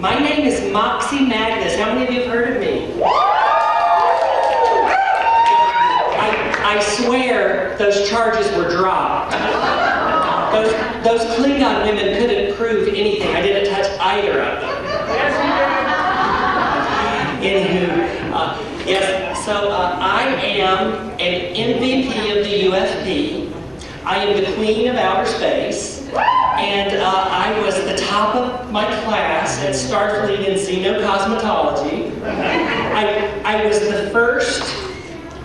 My name is Moxie Magnus. How many of you have heard of me? I swear those charges were dropped. Those Klingon women couldn't prove anything. I didn't touch either of them. Anywho, yes, so I am an MVP of the UFP. I am the queen of outer space. And I was the top of my class at Starfleet in xenoncosmetology. I was the first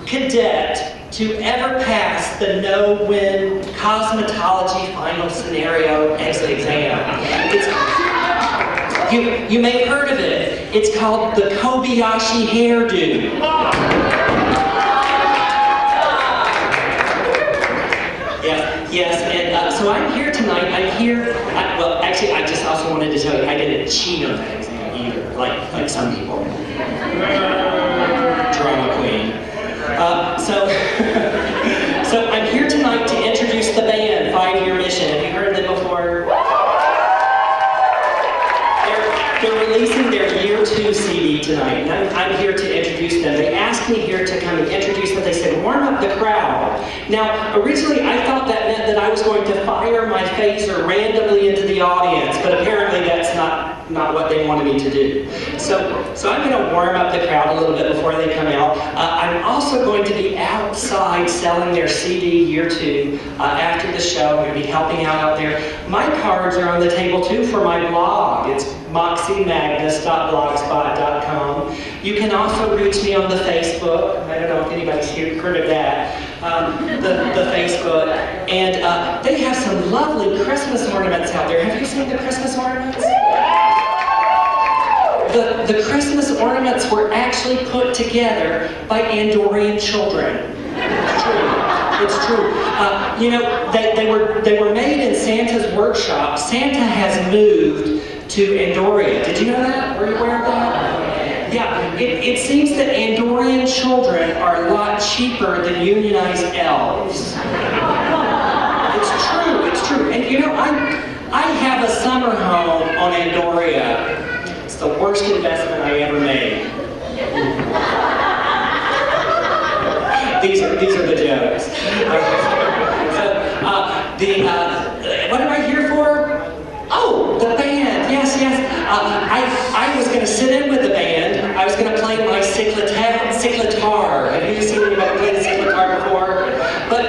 cadet to ever pass the no-win cosmetology final scenario exit exam. You may have heard of it. It's called the Kobayashi hairdo. Yes, and so I'm here tonight. I'm here. Well, actually, I just also wanted to tell you I didn't cheat on that exam either, like some people. Drama queen. So I'm here tonight to introduce the band 5-Year Mission. Have you heard of them before? They're releasing their Year 2 CD tonight, and I'm here to introduce them. They asked me here to come and introduce them. They said, warm up the crowd. Now, originally I thought that meant that I was going to fire my phaser randomly into the audience, but apparently that's not what they wanted me to do. So I'm going to warm up the crowd a little bit before they come out. I'm also going to be outside selling their CD Year 2 after the show. I'm going to be helping out there. My cards are on the table too for my blog. It's moxiemagnus.blogspot.com. You can also reach me on the Facebook. I don't know if anybody's heard of that. The Facebook. And they have some lovely Christmas ornaments out there. Have you seen the Christmas ornaments? The Christmas ornaments were actually put together by Andorian children. It's true. It's true. You know, they were made in Santa's workshop. Santa has moved to Andoria. Did you know that? Were you aware of that? Yeah. It seems that Andorian children are a lot cheaper than unionized elves. It's true. It's true. And you know, I have a summer home on Andoria. It's the worst investment I ever made. These are the jokes. What am I here for? Oh, the band. Yes. I was going to sit in with the band. I was going to play my cyclitar. Have you seen anybody play the cyclitar before? But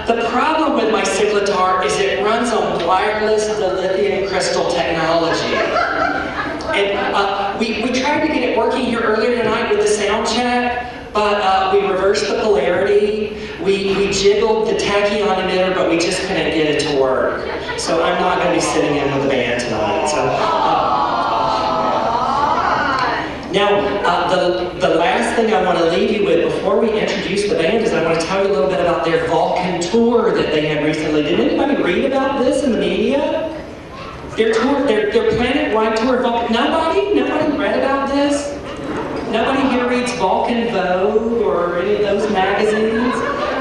the problem with my cyclitar is it runs on wireless dilithium crystal technology. And we tried to get it working here earlier tonight with the sound check, but we reversed the polarity. We jiggled the tachyon emitter, but we just couldn't get it to work. So I'm not going to be sitting in with the band tonight. So now, the last thing I want to leave you with before we introduce the band is I want to tell you a little bit about their Vulcan tour that they had recently. Did anybody read about this in the media? Their tour, their planet-wide tour of Vulcan. Nobody read about this? Nobody here reads Vulcan Vogue or any of those magazines?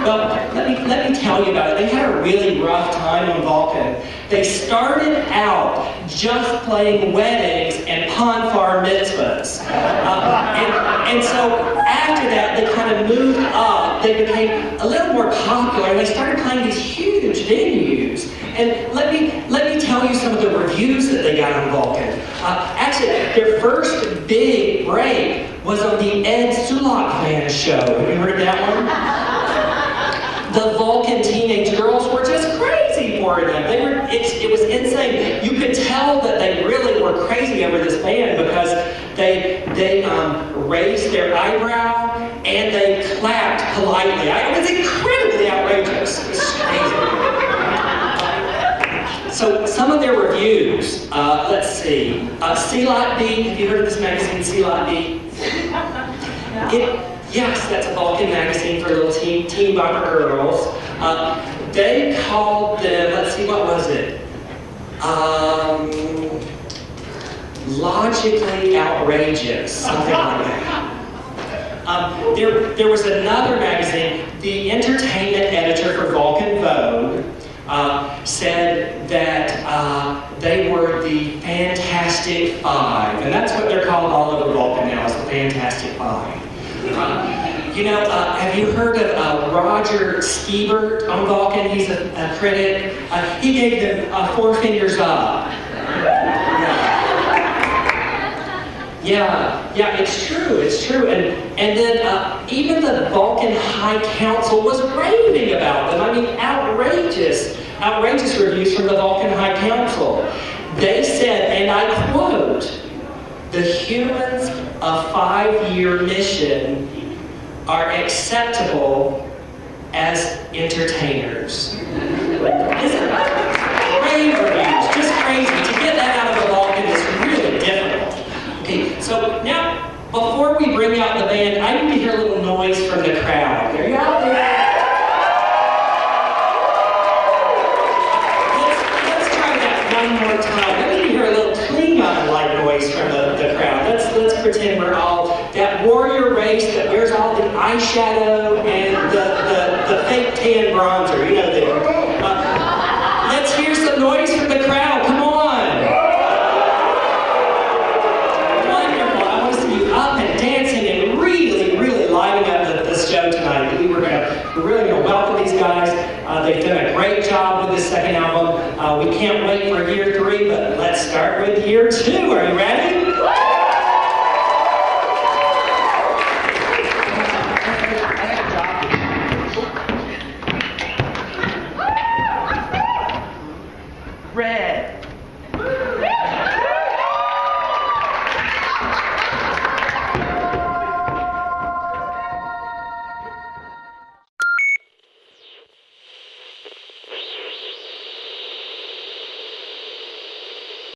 Well, let me tell you about it. They had a really rough time on Vulcan. They started out just playing weddings and panfar mitzvahs. And so after that, they kind of moved up. They became a little more popular, and they started playing these huge venues. And let me tell you some of the reviews that they got on Vulcan. Actually, their first big break was on the Ed Sulak Band show. Have you heard of that one? The Vulcan teenage girls were just crazy for them. It was insane. You could tell that they really were crazy over this band because they raised their eyebrow and they clapped politely. It was incredibly outrageous. It was crazy. So some of their reviews, let's see. Sea Light B, have you heard of this magazine, Sea Light B? Yes, that's a Vulcan magazine for little teen bopper girls. They called them, let's see, what was it? Logically outrageous, something like that. There was another magazine, the entertainment editor for Vulcan Vogue said that they were the Fantastic Five, and that's what they're called all over Vulcan now, is the Fantastic Five. Have you heard of Roger Skibert on Vulcan? He's a critic. He gave them 4 fingers up. Yeah, it's true. And then even the Vulcan High Council was raving about them. I mean, outrageous reviews from the Vulcan High Council. They said, and I quote, "The humans of 5-year mission are acceptable as entertainers." Isn't it? Rave reviews, just crazy. To get that out of a Vulcan is really difficult. Okay, so now, before we bring out the band, I need to hear a little noise from the crowd. Are you out there? Let's try that one more time. I need to hear a little Klingon-like noise from the crowd. Let's pretend we're all that warrior race that wears all the eyeshadow and the fake tan bronzer. You know that. Let's hear some noise from the crowd. Come on. Wonderful. I want to see you up and dancing and really lighting up the show tonight. We're really going to welcome these guys. They've done a great job with this second album. We can't wait for year 3, but let's start with year 2. Are you ready? Red.